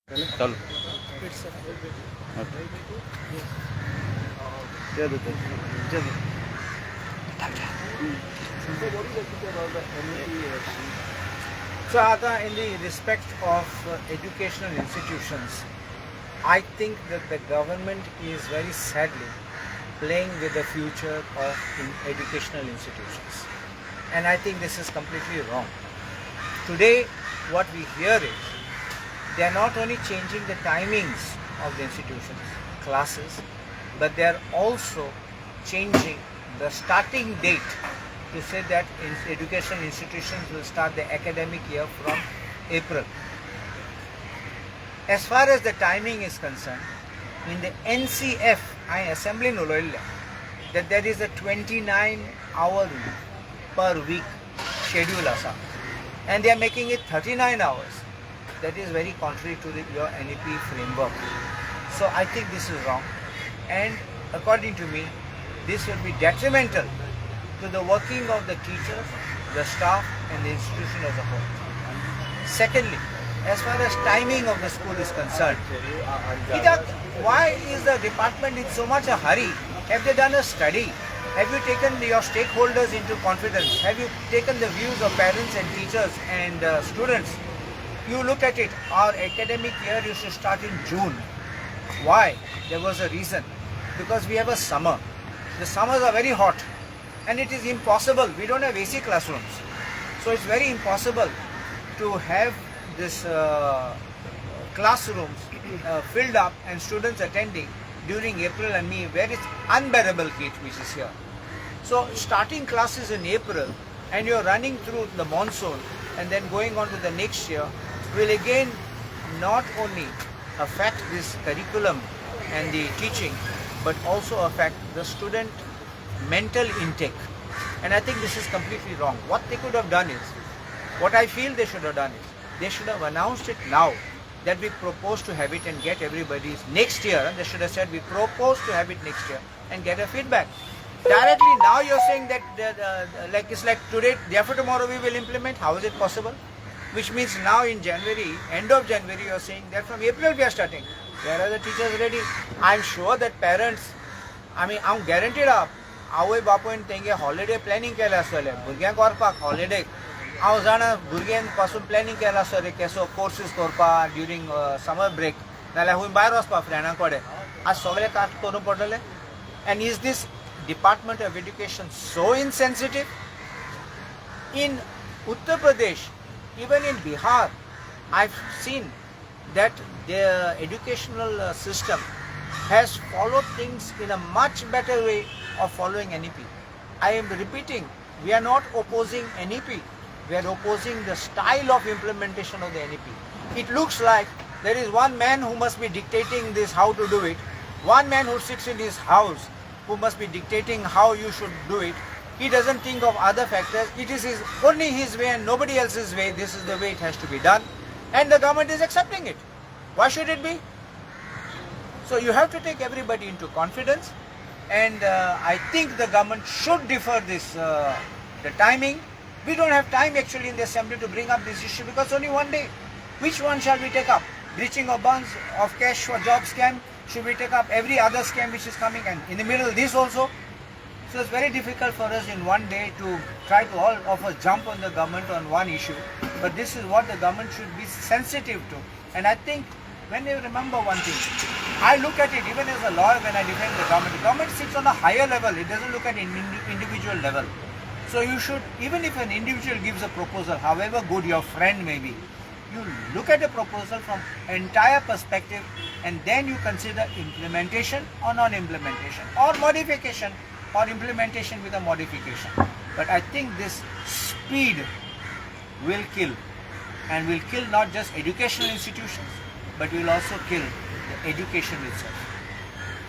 चलो So, Ada, in the respect of educational institutions, I think that the government is very sadly playing with the future of educational institutions. And I think this is completely wrong. Today, what we hear is they are not only changing the timings of the institutions, classes, but they are also changing the starting date to say that educational institutions will start the academic year from April. As far as the timing is concerned, in the NCF, I assembly noloilla that there is a 29-hour per week schedule asa, and they are making it 39 hours. That is very contrary to your NEP framework. So I think this is wrong, and according to me, this will be detrimental to the working of the teachers, the staff, and the institution as a whole. Secondly, as far as timing of the school is concerned, why is the department in so much a hurry? Have they done a study? Have you taken your stakeholders into confidence? Have you taken the views of parents and teachers and students? You look at it, our academic year used to start in June. Why? There was a reason. Because we have a summer. The summers are very hot, and it is impossible. We don't have AC classrooms. So it's very impossible to have this classrooms filled up and students attending during April and May, where it's unbearable heat which is here. So starting classes in April and you're running through the monsoon and then going on to the next year will again not only affect this curriculum and the teaching, but also affect the student mental intake. And I think this is completely wrong. What they could have done is, what I feel they should have done is, they should have announced it now that we propose to have it and get everybody's next year. And they should have said we propose to have it next year and get a feedback. Directly now you're saying that like it's like today, day after tomorrow we will implement. How is it possible? Which means now in January, end of January, you're saying that from April we are starting. Where are the teachers ready? I'm sure that parents, I'm guaranteed up. आवय बापोन तेंगे holiday planning केला आसतले भुरग्यांक व्हरपाक holiday हांव जाणा भुरग्यां पासून प्लॅनिंग केला आसतले केसो कोर्सीस करपाक ड्युरींग समर ब्रेक नाल्यार खूंय भायर वचपाक फ्रेंडा कडेन आज सगळें कास्ट करूं पडटलें and is this department of education so insensitive in Uttar Pradesh even in Bihar I've seen that the educational system has followed things in a much better way of following NEP. I am repeating, we are not opposing NEP, we are opposing the style of implementation of the NEP. It looks like there is one man who must be dictating this, how to do it, one man who sits in his house who must be dictating how you should do it. He doesn't think of other factors. It is only his way and nobody else's way. This is the way it has to be done, and the government is accepting it. Why should it be? So you have to take everybody into confidence, and I think the government should defer this the timing. We don't have time actually in the assembly to bring up this issue because only one day. Which one shall we take up? Breaching of bonds of cash for job scam? Should we take up every other scam which is coming, and in the middle this also? So it's very difficult for us in one day to try to all of us jump on the government on one issue. But this is what the government should be sensitive to. And I think when you remember one thing, I look at it even as a lawyer when I defend the government. The government sits on a higher level. It doesn't look at an individual level. So you should, even if an individual gives a proposal, however good your friend may be, you look at the proposal from entire perspective and then you consider implementation or non-implementation or modification or implementation with a modification. But I think this speed will kill, and will kill not just educational institutions, but will also kill the education itself.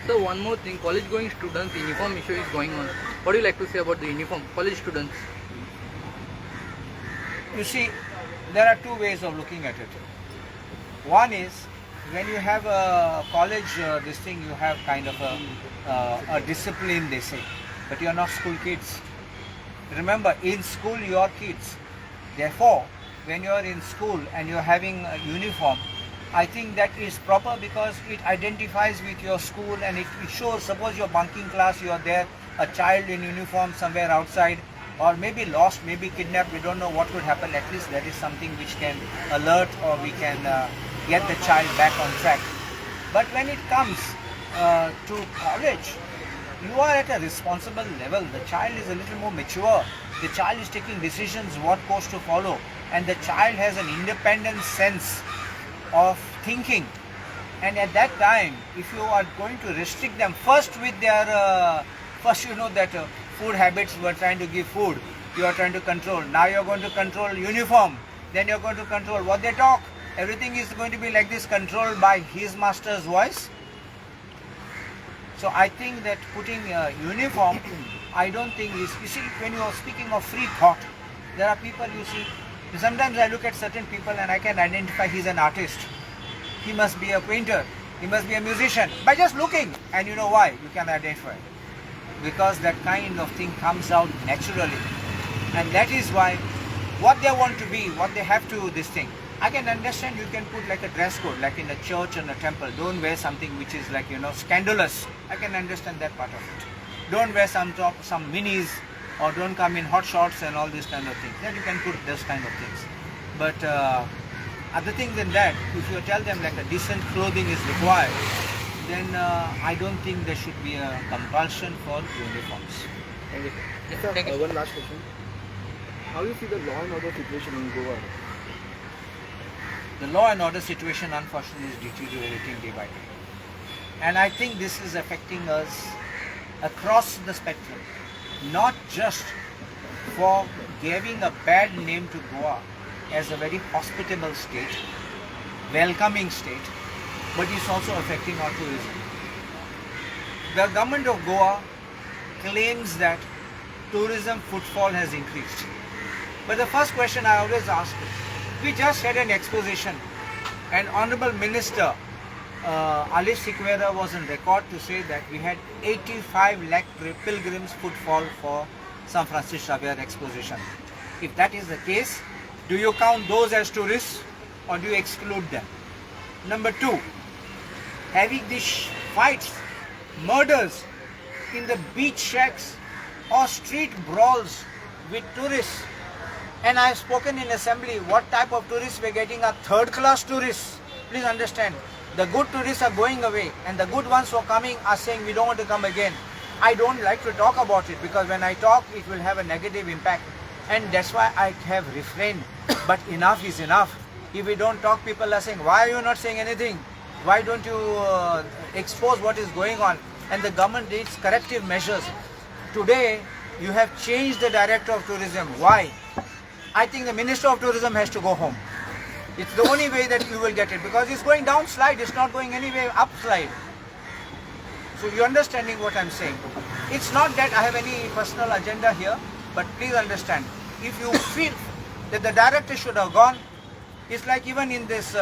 So one more thing, college going students uniform issue is going on. What do you like to say about the uniform college students? You see, there are two ways of looking at it. One is when you have a college this thing, you have kind of a discipline, they say, but you are not school kids. Remember, in school you are kids. Therefore, when you are in school and you are having a uniform, I think that is proper because it identifies with your school and it shows, suppose you're bunking class, you are there, a child in uniform somewhere outside, or maybe lost, maybe kidnapped, we don't know what could happen. At least that is something which can alert, or we can get the child back on track. But when it comes to college, you are at a responsible level. The child is a little more mature. The child is taking decisions what course to follow, and the child has an independent sense of thinking. And at that time, if you are going to restrict them first with their first, you know that food habits, you are trying to give food, you are trying to control. Now you are going to control uniform, then you are going to control what they talk. Everything is going to be like this, controlled by his master's voice. So I think that putting uniform, I don't think is, you see, when you are speaking of free thought, there are people, you see, sometimes I look at certain people and I can identify he's an artist. He must be a painter. He must be a musician. By just looking, and you know why? You can identify. Because that kind of thing comes out naturally. And that is why what they want to be, what they have to, this thing. I can understand you can put like a dress code, like in a church and a temple. Don't wear something which is like, you know, scandalous. I can understand that part of it. Don't wear some minis, or don't come in hot shorts and all these kind of things. Then you can put those kind of things. But other things than that, if you tell them like a decent clothing is required, then I don't think there should be a compulsion for uniforms. Thank you. Yes, Sir, thank you. one last question. How do you see the law and order situation in Goa? The law and order situation unfortunately is deteriorating day by day. And I think this is affecting us across the spectrum. Not just for giving a bad name to Goa as a very hospitable state, welcoming state, but it's also affecting our tourism. The government of Goa claims that tourism footfall has increased. But the first question I always ask is, we just had an exposition, and Honorable Minister Alice Siqueira was on record to say that we had 85 lakh pilgrims footfall for San Francisco Xavier exposition. If that is the case, do you count those as tourists or do you exclude them? Number two, having these fights, murders in the beach shacks or street brawls with tourists. And I have spoken in assembly, what type of tourists we are getting are third class tourists. Please understand, the good tourists are going away and the good ones who are coming are saying we don't want to come again. I don't like to talk about it because when I talk it will have a negative impact, and that's why I have refrained. But enough is enough. If we don't talk, people are saying, why are you not saying anything? Why don't you expose what is going on? And the government needs corrective measures. Today you have changed the director of tourism. Why? I think the Minister of Tourism has to go home. It's the only way that you will get it, because it's going down slide, it's not going anywhere up slide. So you're understanding what I'm saying. It's not that I have any personal agenda here, but please understand, if you feel that the director should have gone, it's like even in this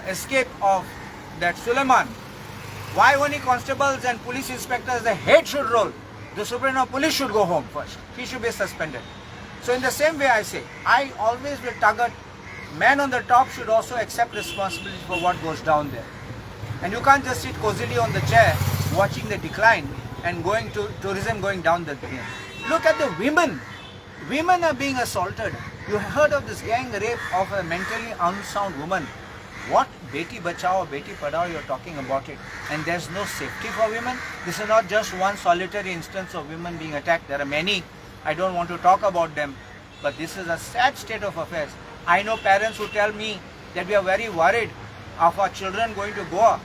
escape of that Suleiman, why only constables and police inspectors, the head should roll. The superintendent of police should go home first. He should be suspended. So in the same way I say, I always will target, man on the top should also accept responsibility for what goes down there. And you can't just sit cozily on the chair watching the decline and going to tourism going down the drain. Look at the women. Women are being assaulted. You heard of this gang rape of a mentally unsound woman. What Beti Bachao, Beti Padhao, you're talking about it. And there's no safety for women. This is not just one solitary instance of women being attacked. There are many. I don't want to talk about them. But this is a sad state of affairs. I know parents who tell me that we are very worried of our children going to Goa.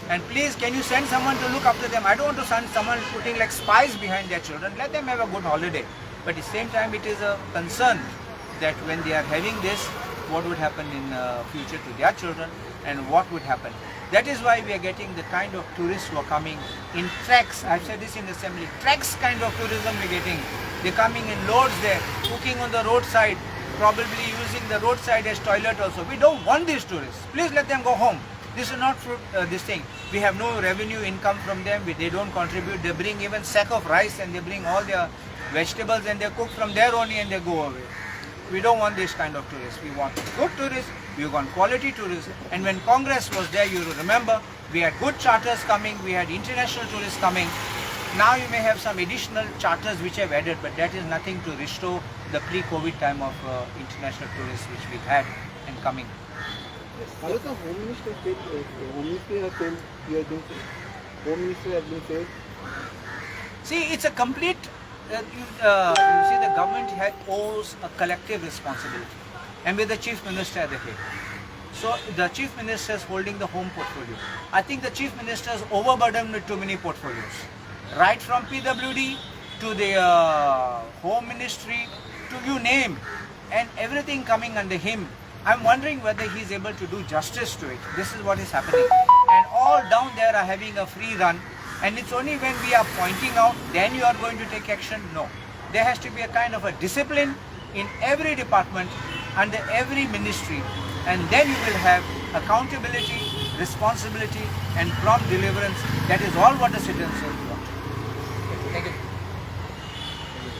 And please, can you send someone to look after them? I don't want to send someone putting like spies behind their children. Let them have a good holiday. But at the same time, it is a concern that when they are having this, what would happen in future to their children and what would happen. That is why we are getting the kind of tourists who are coming in treks. I've said this in the assembly. Treks kind of tourism we're getting. They're coming in loads there, cooking on the roadside, probably using the roadside as toilet also. We don't want these tourists. Please let them go home. This is not this thing. We have no revenue income from them. They don't contribute. They bring even sack of rice and they bring all their vegetables and they cook from there only and they go away. We don't want this kind of tourists. We want good tourists we've got quality tourism. And when Congress was there, you remember, we had good charters coming, we had international tourists coming. Now you may have some additional charters which have added, but that is nothing to restore the pre-COVID time of international tourists which we had and coming. How does the Home Minister feel? Home Ministry has failed. You are doing Home Minister has been failed. See, it's a complete, you see, the government owes a collective responsibility, and with the Chief Minister at the head. So the Chief Minister is holding the home portfolio. I think the Chief Minister is overburdened with too many portfolios. Right from PWD to the Home Ministry, to you name, and everything coming under him. I'm wondering whether he's able to do justice to it. This is what is happening. And all down there are having a free run. And it's only when we are pointing out, then you are going to take action. No. There has to be a kind of a discipline in every department, under every ministry. And then you will have accountability, responsibility, and prompt deliverance. That is all what the citizens